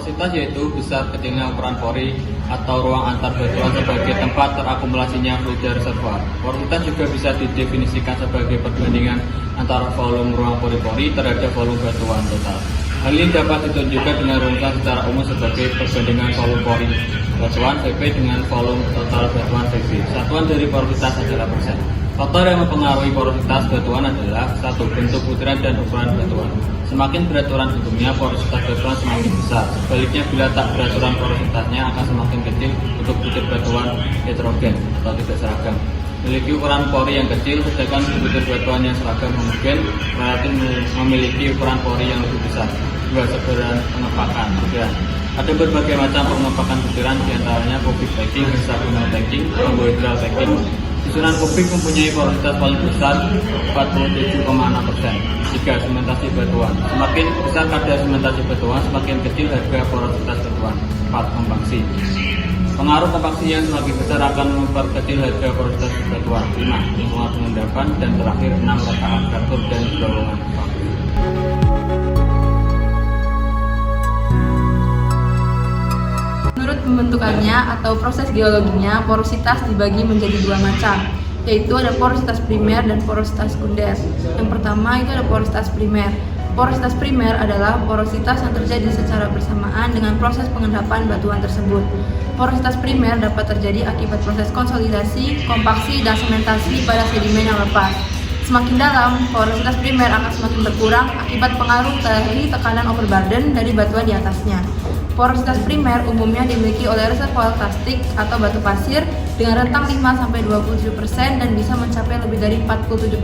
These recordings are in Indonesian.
Porositas yaitu besar kecilnya ukuran pori atau ruang antar batuan sebagai tempat terakumulasinya fluida reservoir. Porositas juga bisa didefinisikan sebagai perbandingan antara volume ruang pori-pori terhadap volume batuan total. Hal ini dapat ditunjukkan dengan rumusan secara umum sebagai perbandingan volume pori batuan VP dengan volume total batuan VP. Satuan dari porositas adalah persen. Faktor yang mempengaruhi porositas batuan adalah satu, bentuk butiran dan ukuran batuan. Semakin beraturan bentuknya, porositas batuan semakin besar. Sebaliknya, bila tak beraturan porositasnya akan semakin kecil untuk butir batuan heterogen atau tidak seragam. Memiliki ukuran pori yang kecil, sedangkan butir batuan yang seragam homogen relatif memiliki ukuran pori yang lebih besar. Dua, sebaran pengepakan. Ada berbagai macam pengepakan butiran, diantaranya kubik packing, hexagonal packing, rhombohedral packing. Susunan kubik mempunyai porositas paling besar 47,6%. 3. Sementasi batuan. Semakin besar kadar sementasi batuan, semakin kecil harga porositas batuan. 4. Kompaksi. Pengaruh kompaksi yang semakin besar akan memperkecil harga porositas batuan. 5. Lingkungan pengendapan. Dan terakhir 6. Rekahan kartur dan dorongan. Menurut pembentukannya atau proses geologinya, porositas dibagi menjadi dua macam, yaitu ada porositas primer dan porositas sekunder. Yang pertama itu ada porositas primer. Porositas primer adalah porositas yang terjadi secara bersamaan dengan proses pengendapan batuan tersebut. Porositas primer dapat terjadi akibat proses konsolidasi, kompaksi, dan sementasi pada sedimen yang lepas. Semakin dalam, porositas primer akan semakin berkurang akibat pengaruh dari tekanan overburden dari batuan di atasnya. Porositas primer umumnya dimiliki oleh reservoir plastik atau batu pasir dengan rentang 5-27% dan bisa mencapai lebih dari 47%.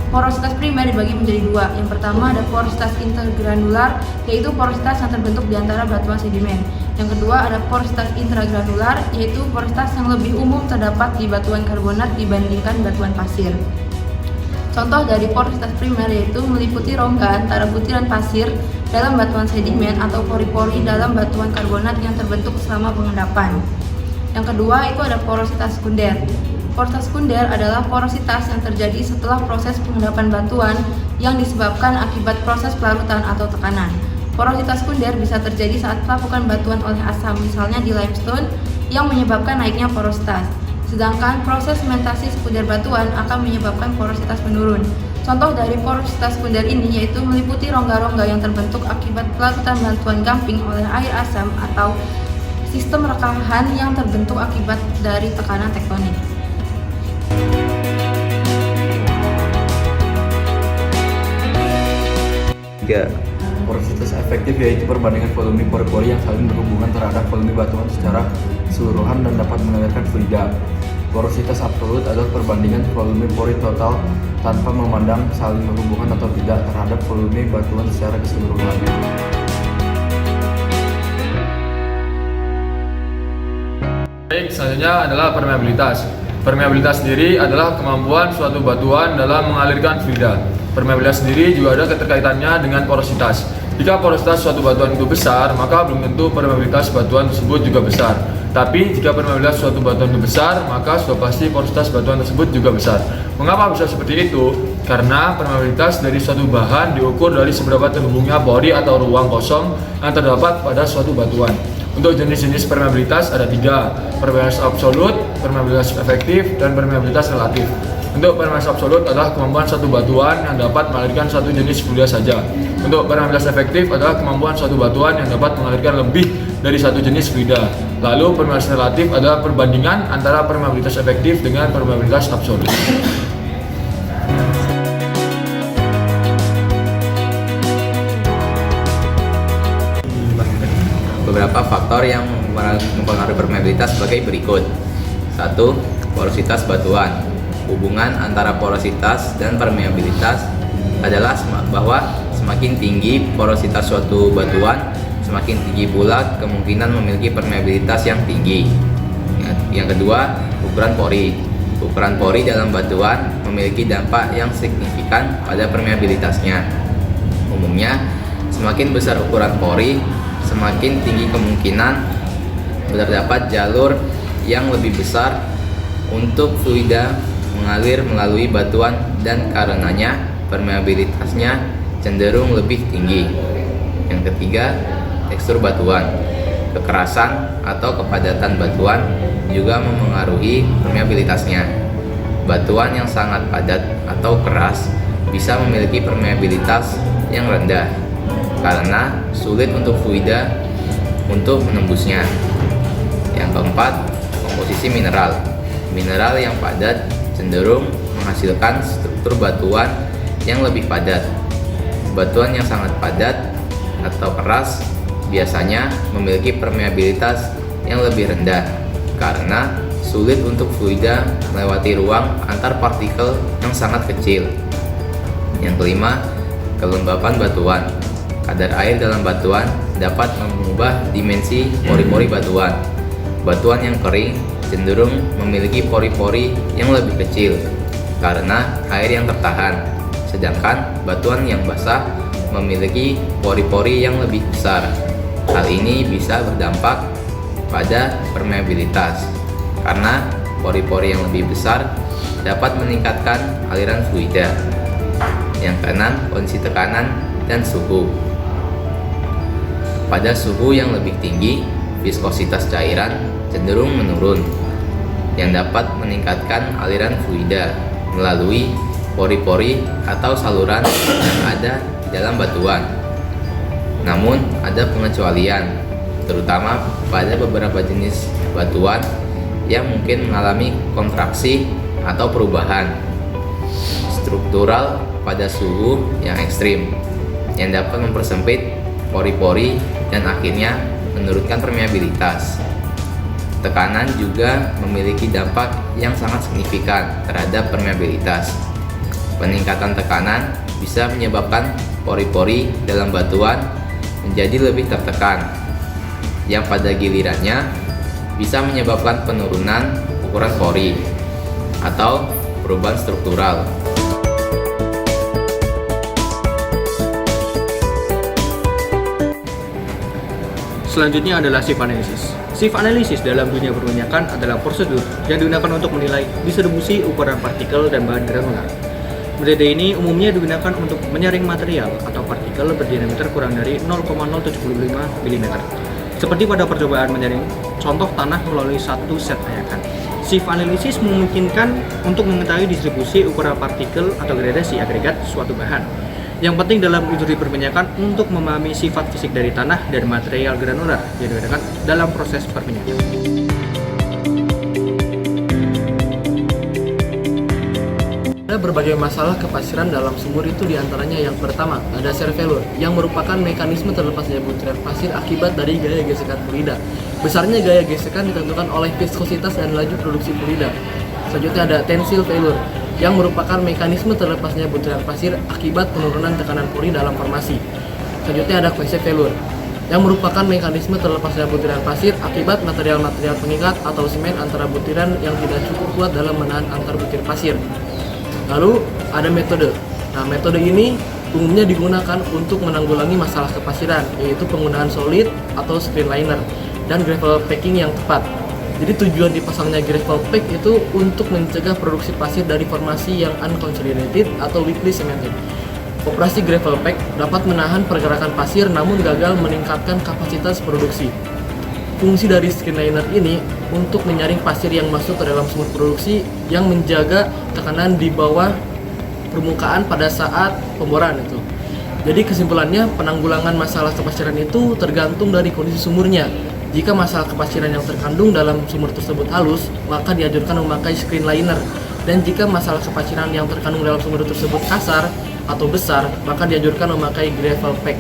Porositas primer dibagi menjadi dua. Yang pertama ada porositas intergranular, yaitu porositas yang terbentuk di antara batuan sedimen. Yang kedua ada porositas intragranular, yaitu porositas yang lebih umum terdapat di batuan karbonat dibandingkan batuan pasir. Contoh dari porositas primer yaitu meliputi rongga antara butiran pasir dalam batuan sedimen atau pori-pori dalam batuan karbonat yang terbentuk selama pengendapan. Yang kedua itu ada porositas sekunder. Porositas sekunder adalah porositas yang terjadi setelah proses pengendapan batuan yang disebabkan akibat proses pelarutan atau tekanan. Porositas sekunder bisa terjadi saat pelapukan batuan oleh asam, misalnya di limestone, yang menyebabkan naiknya porositas. Sedangkan proses sementasi sekunder batuan akan menyebabkan porositas menurun. Contoh dari porositas sekunder ini yaitu meliputi rongga-rongga yang terbentuk akibat pelarutan batuan gamping oleh air asam atau sistem rekahan yang terbentuk akibat dari tekanan tektonik. Porositas efektif yaitu perbandingan volume pori-pori yang saling berhubungan terhadap volume batuan secara keseluruhan dan dapat mengalirkan fluida. Porositas absolut adalah perbandingan volume pori total tanpa memandang saling berhubungan atau tidak terhadap volume batuan secara keseluruhan. Baik, selanjutnya adalah permeabilitas. Permeabilitas sendiri adalah kemampuan suatu batuan dalam mengalirkan fluida. Permeabilitas sendiri juga ada keterkaitannya dengan porositas. Jika porositas suatu batuan itu besar, maka belum tentu permeabilitas batuan tersebut juga besar. Tapi jika permeabilitas suatu batuan itu besar, maka sudah pasti porositas batuan tersebut juga besar. Mengapa bisa seperti itu? Karena permeabilitas dari suatu bahan diukur dari seberapa terhubungnya pori atau ruang kosong yang terdapat pada suatu batuan. Untuk jenis-jenis permeabilitas ada tiga: permeabilitas absolut, permeabilitas efektif, dan permeabilitas relatif. Untuk permeabilitas absolut adalah kemampuan suatu batuan yang dapat mengalirkan satu jenis fluida saja. Untuk permeabilitas efektif adalah kemampuan suatu batuan yang dapat mengalirkan lebih dari satu jenis fluida. Lalu permeabilitas relatif adalah perbandingan antara permeabilitas efektif dengan permeabilitas absolut. Beberapa faktor yang mempengaruhi permeabilitas sebagai berikut. 1. Porositas batuan. Hubungan antara porositas dan permeabilitas adalah bahwa semakin tinggi porositas suatu batuan, semakin tinggi pula kemungkinan memiliki permeabilitas yang tinggi. Yang kedua, ukuran pori. Ukuran pori dalam batuan memiliki dampak yang signifikan pada permeabilitasnya. Umumnya, semakin besar ukuran pori, semakin tinggi kemungkinan terdapat jalur yang lebih besar untuk fluida mengalir melalui batuan dan karenanya permeabilitasnya cenderung lebih tinggi. Yang ketiga, tekstur batuan. Kekerasan atau kepadatan batuan juga memengaruhi permeabilitasnya. Batuan yang sangat padat atau keras bisa memiliki permeabilitas yang rendah karena sulit untuk fluida untuk menembusnya. Yang keempat, komposisi mineral. Mineral yang padat cenderung menghasilkan struktur batuan yang lebih padat. Batuan yang sangat padat atau keras biasanya memiliki permeabilitas yang lebih rendah karena sulit untuk fluida melewati ruang antar partikel yang sangat kecil. Yang kelima, kelembapan batuan. Kadar air dalam batuan dapat mengubah dimensi pori-pori batuan. Batuan yang kering cenderung memiliki pori-pori yang lebih kecil karena air yang tertahan, sedangkan batuan yang basah memiliki pori-pori yang lebih besar. Hal ini bisa berdampak pada permeabilitas karena pori-pori yang lebih besar dapat meningkatkan aliran fluida. Yang keenam, kondisi tekanan dan suhu. Pada suhu yang lebih tinggi, viskositas cairan cenderung menurun, yang dapat meningkatkan aliran fluida melalui pori-pori atau saluran yang ada di dalam batuan. Namun, ada pengecualian, terutama pada beberapa jenis batuan yang mungkin mengalami kontraksi atau perubahan struktural pada suhu yang ekstrim, yang dapat mempersempit pori-pori dan akhirnya menurunkan permeabilitas. Tekanan juga memiliki dampak yang sangat signifikan terhadap permeabilitas. Peningkatan tekanan bisa menyebabkan pori-pori dalam batuan menjadi lebih tertekan, yang pada gilirannya bisa menyebabkan penurunan ukuran pori atau perubahan struktural. Selanjutnya adalah shift analysis. Shift analysis dalam dunia perminyakan adalah prosedur yang digunakan untuk menilai distribusi ukuran partikel dan bahan granular. Metode ini umumnya digunakan untuk menyaring material atau partikel berdiameter kurang dari 0,075 mm. Seperti pada percobaan menyaring contoh tanah melalui satu set ayakan. Shift analysis memungkinkan untuk mengetahui distribusi ukuran partikel atau gradasi agregat suatu bahan. Yang penting dalam industri perminyakan untuk memahami sifat fisik dari tanah dan material granular yang digunakan dalam proses perminyakan. Ada berbagai masalah kepasiran dalam sumur itu diantaranya yang pertama ada shear failure yang merupakan mekanisme terlepasnya butiran pasir akibat dari gaya gesekan fluida. Besarnya gaya gesekan ditentukan oleh viskositas dan laju produksi fluida. Selanjutnya ada tensile failure yang merupakan mekanisme terlepasnya butiran pasir akibat penurunan tekanan pori dalam formasi. Selanjutnya ada cohesive failure yang merupakan mekanisme terlepasnya butiran pasir akibat material-material pengikat atau semen antara butiran yang tidak cukup kuat dalam menahan antar butir pasir. Lalu ada metode. Nah, metode ini umumnya digunakan untuk menanggulangi masalah kepasiran, yaitu penggunaan solid atau screen liner dan gravel packing yang tepat. Jadi tujuan dipasangnya gravel pack itu untuk mencegah produksi pasir dari formasi yang unconsolidated atau weakly cemented. Operasi gravel pack dapat menahan pergerakan pasir namun gagal meningkatkan kapasitas produksi. Fungsi dari screen liner ini untuk menyaring pasir yang masuk ke dalam sumur produksi yang menjaga tekanan di bawah permukaan pada saat pemboran itu. Jadi kesimpulannya, penanggulangan masalah kepasiran itu tergantung dari kondisi sumurnya. Jika masalah kepasiran yang terkandung dalam sumur tersebut halus, maka dianjurkan memakai screen liner. Dan jika masalah kepasiran yang terkandung dalam sumur tersebut kasar atau besar, maka dianjurkan memakai gravel pack.